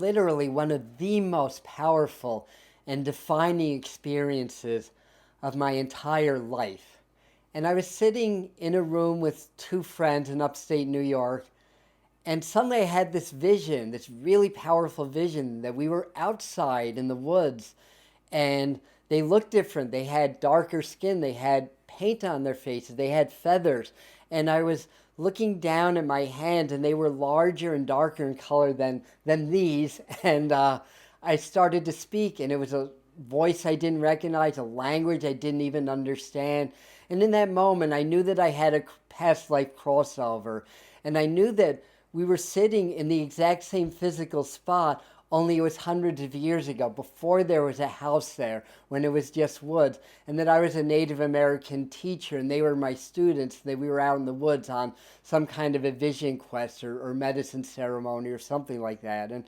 literally one of the most powerful and defining experiences of my entire life. And I was sitting in a room with two friends in upstate New York, and suddenly I had this vision, this really powerful vision that we were outside in the woods, and they looked different. They had darker skin, they had paint on their faces, they had feathers, and I was looking down at my hands, and they were larger and darker in color than these. And I started to speak, and it was a voice I didn't recognize, a language I didn't even understand. And in that moment, I knew that I had a past life crossover, and I knew that we were sitting in the exact same physical spot, only it was hundreds of years ago, before there was a house there, when it was just woods, and that I was a Native American teacher and they were my students, that we were out in the woods on some kind of a vision quest or medicine ceremony or something like that. And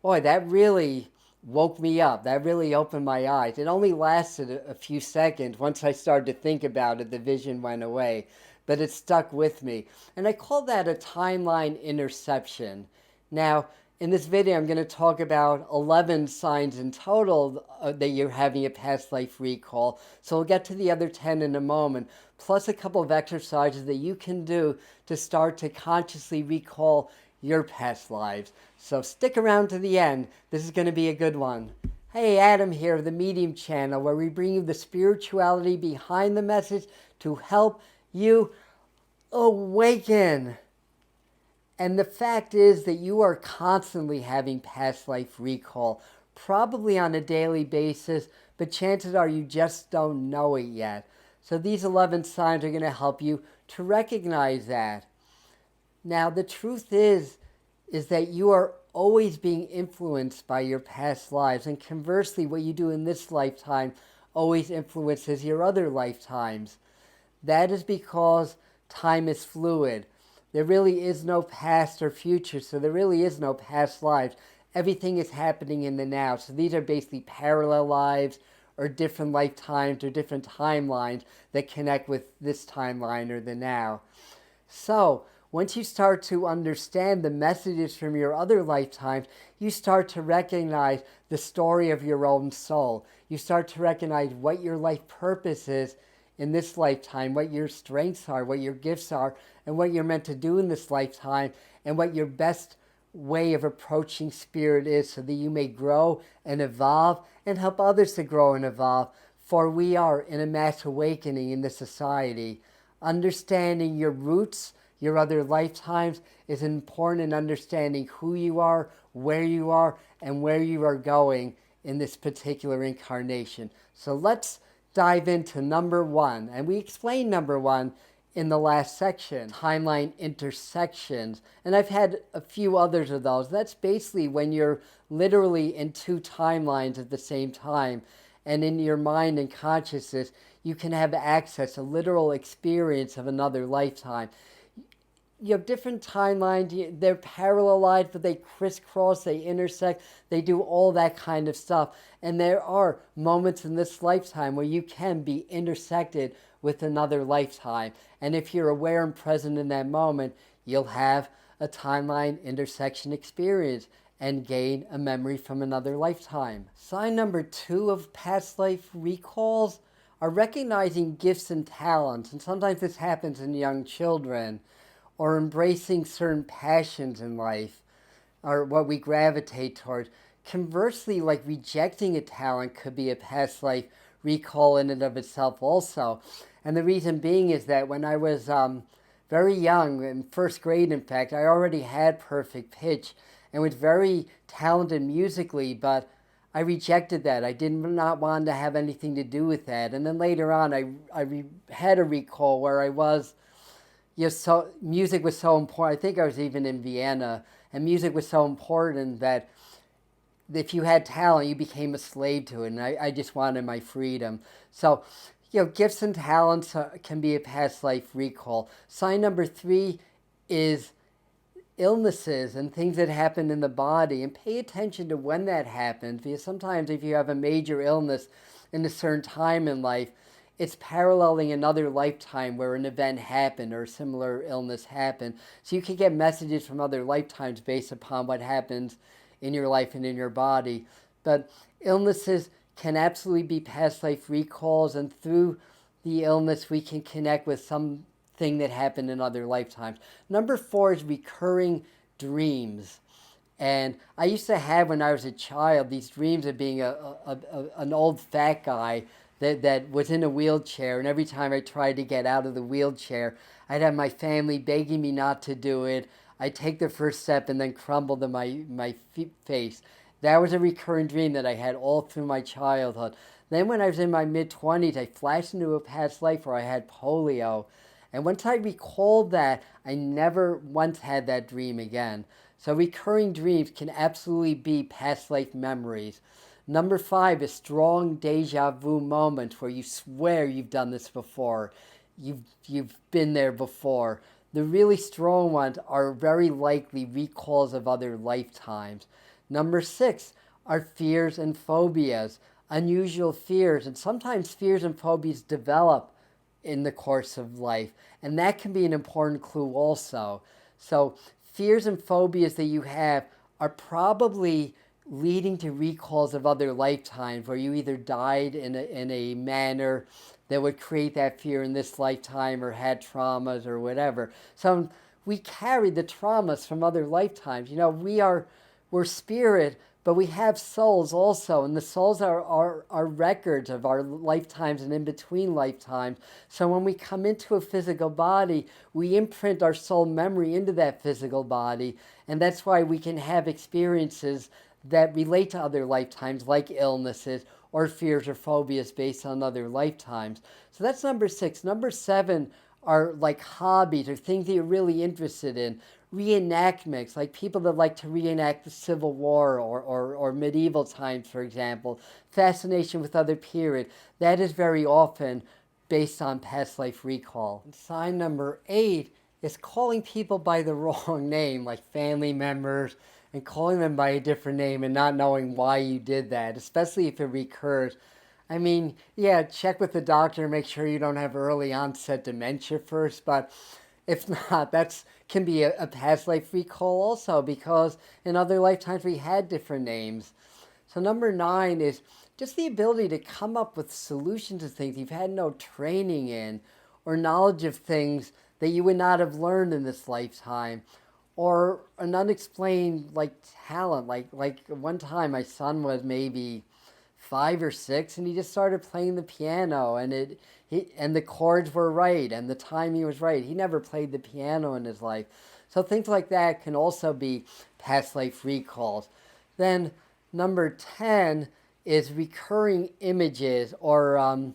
boy, that really woke me up. That really opened my eyes. It only lasted a few seconds. Once I started to think about it, the vision went away, but it stuck with me. And I call that a timeline interception. Now, in this video, I'm going to talk about 11 signs in total that you're having a past life recall. So we'll get to the other 10 in a moment, plus a couple of exercises that you can do to start to consciously recall your past lives. So stick around to the end. This is going to be a good one. Hey, Adam here of the Medium channel, where we bring you the spirituality behind the message to help you awaken. And the fact is that you are constantly having past life recall, probably on a daily basis, but chances are you just don't know it yet. So these 11 signs are going to help you to recognize that. Now, the truth is that you are always being influenced by your past lives, and conversely, what you do in this lifetime always influences your other lifetimes. That is because time is fluid. There really is no past or future, so there really is no past lives. Everything is happening in the now. So these are basically parallel lives or different lifetimes or different timelines that connect with this timeline or the now. So once you start to understand the messages from your other lifetimes, you start to recognize the story of your own soul. You start to recognize what your life purpose is in this lifetime, what your strengths are, what your gifts are, and what you're meant to do in this lifetime, and what your best way of approaching spirit is, so that you may grow and evolve and help others to grow and evolve. For we are in a mass awakening in this society. Understanding your roots, your other lifetimes, is important in understanding who you are, and where you are going in this particular incarnation. So let's dive into number one. And we explained number one in the last section, timeline intersections. And I've had a few others of those. That's basically when you're literally in two timelines at the same time. And in your mind and consciousness, you can have access, a literal experience of another lifetime. You have different timelines, they're parallelized, but they crisscross, they intersect, they do all that kind of stuff. And there are moments in this lifetime where you can be intersected with another lifetime. And if you're aware and present in that moment, you'll have a timeline intersection experience and gain a memory from another lifetime. Sign number 2 of past life recalls are recognizing gifts and talents. And sometimes this happens in young children, or embracing certain passions in life, or what we gravitate towards. Conversely, like rejecting a talent could be a past life recall in and of itself also. And the reason being is that when I was very young, in first grade in fact, I already had perfect pitch and was very talented musically, but I rejected that. I did not want to have anything to do with that. And then later on, I had a recall where I was, so music was so important. I think I was even in Vienna, and music was so important that if you had talent, you became a slave to it, and I just wanted my freedom. So, gifts and talents can be a past life recall. Sign number 3 is illnesses and things that happen in the body, and pay attention to when that happens, because sometimes if you have a major illness in a certain time in life, it's paralleling another lifetime where an event happened or a similar illness happened. So you can get messages from other lifetimes based upon what happens in your life and in your body. But illnesses can absolutely be past life recalls, and through the illness we can connect with something that happened in other lifetimes. Number 4 is recurring dreams. And I used to have, when I was a child, these dreams of being an old fat guy that was in a wheelchair. And every time I tried to get out of the wheelchair, I'd have my family begging me not to do it. I'd take the first step and then crumble to my face. That was a recurring dream that I had all through my childhood. Then when I was in my mid-20s, I flashed into a past life where I had polio. And once I recalled that, I never once had that dream again. So recurring dreams can absolutely be past life memories. Number 5 is strong deja vu moments where you swear you've done this before. You've been there before. The really strong ones are very likely recalls of other lifetimes. Number 6 are fears and phobias, unusual fears, and sometimes fears and phobias develop in the course of life, and that can be an important clue also. So fears and phobias that you have are probably leading to recalls of other lifetimes where you either died in a manner that would create that fear in this lifetime, or had traumas or whatever. So we carry the traumas from other lifetimes. You know, we're spirit, but we have souls also, and the souls are records of our lifetimes and in between lifetimes. So when we come into a physical body, we imprint our soul memory into that physical body, and that's why we can have experiences that relate to other lifetimes, like illnesses or fears or phobias based on other lifetimes. So that's number 6. Number 7 are like hobbies or things that you're really interested in. Reenactments, like people that like to reenact the Civil War or medieval times, for example. Fascination with other periods. That is very often based on past life recall. Sign number 8 is calling people by the wrong name, like family members, and calling them by a different name and not knowing why you did that, especially if it recurs. I mean, yeah, check with the doctor, make sure you don't have early onset dementia first, but if not, that can be a past life recall also, because in other lifetimes we had different names. So number 9 is just the ability to come up with solutions to things you've had no training in, or knowledge of things that you would not have learned in this lifetime, or an unexplained talent. Like one time my son was maybe 5 or 6, and he just started playing the piano, and and the chords were right, and the timing was right. He never played the piano in his life. So things like that can also be past life recalls. Then number 10 is recurring images, or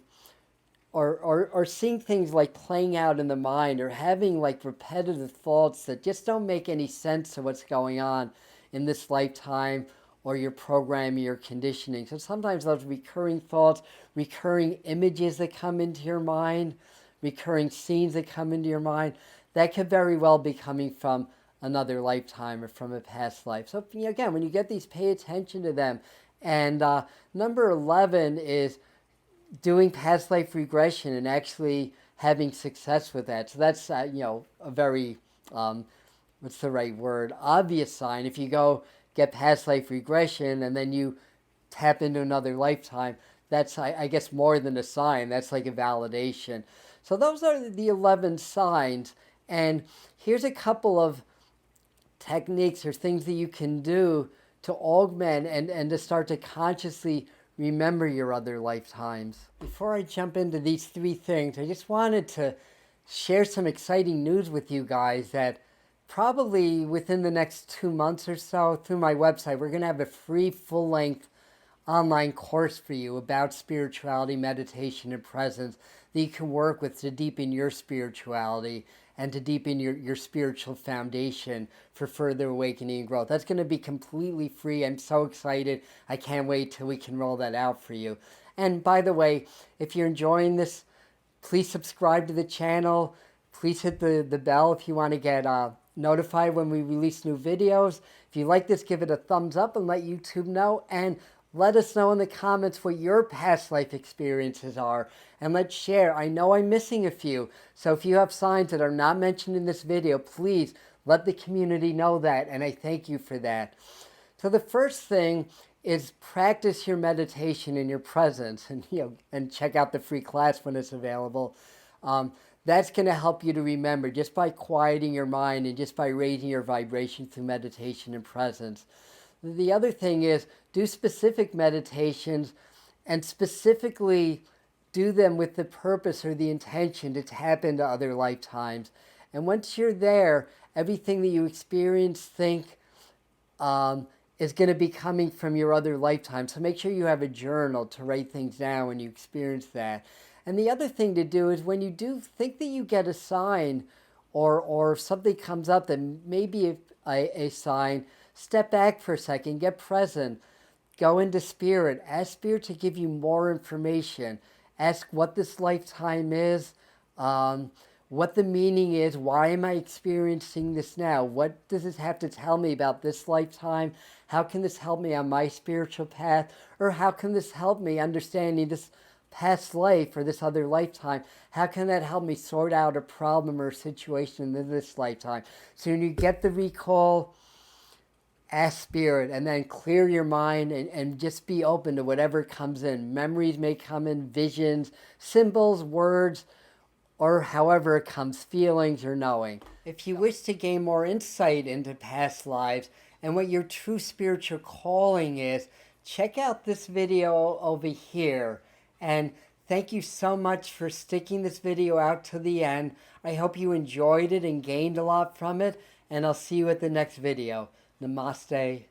seeing things like playing out in the mind, or having like repetitive thoughts that just don't make any sense to what's going on in this lifetime, or your programming, your conditioning. So sometimes those recurring thoughts, recurring images that come into your mind, recurring scenes that come into your mind, that could very well be coming from another lifetime or from a past life. So again, when you get these, pay attention to them. And number 11 is doing past life regression and actually having success with that. So that's a very what's the right word? Obvious sign. If you go get past life regression and then you tap into another lifetime, that's, I guess, more than a sign. That's like a validation. So those are the 11 signs. And here's a couple of techniques or things that you can do to augment and to start to consciously remember your other lifetimes. Before I jump into these 3 things, I just wanted to share some exciting news with you guys that probably within the next 2 months or so, through my website, we're going to have a free full-length online course for you about spirituality, meditation, and presence that you can work with to deepen your spirituality and to deepen your spiritual foundation for further awakening and growth. That's going to be completely free. I'm so excited. I can't wait till we can roll that out for you. And by the way, if you're enjoying this, please subscribe to the channel. Please hit the bell if you want to get notified when we release new videos. If you like this, give it a thumbs up and let YouTube know. And let us know in the comments what your past life experiences are. And let's share. I know I'm missing a few. So if you have signs that are not mentioned in this video, please let the community know that. And I thank you for that. So the first thing is practice your meditation in your presence, and and check out the free class when it's available. Um, that's going to help you to remember just by quieting your mind and just by raising your vibration through meditation and presence. The other thing is do specific meditations and specifically do them with the purpose or the intention to tap into other lifetimes. And once you're there, everything that you experience, think, is going to be coming from your other lifetime. So make sure you have a journal to write things down when you experience that. And the other thing to do is when you do think that you get a sign or something comes up that may be a sign, step back for a second, get present, go into spirit, ask spirit to give you more information, ask what this lifetime is, what the meaning is, why am I experiencing this now? What does this have to tell me about this lifetime? How can this help me on my spiritual path? Or how can this help me understanding this past life or this other lifetime? How can that help me sort out a problem or situation in this lifetime? So when you get the recall, ask spirit and then clear your mind and just be open to whatever comes in. Memories may come in, visions, symbols, words, or however it comes, feelings or knowing. If you wish to gain more insight into past lives and what your true spiritual calling is, check out this video over here. And thank you so much for sticking this video out to the end. I hope you enjoyed it and gained a lot from it, and I'll see you at the next video. Namaste.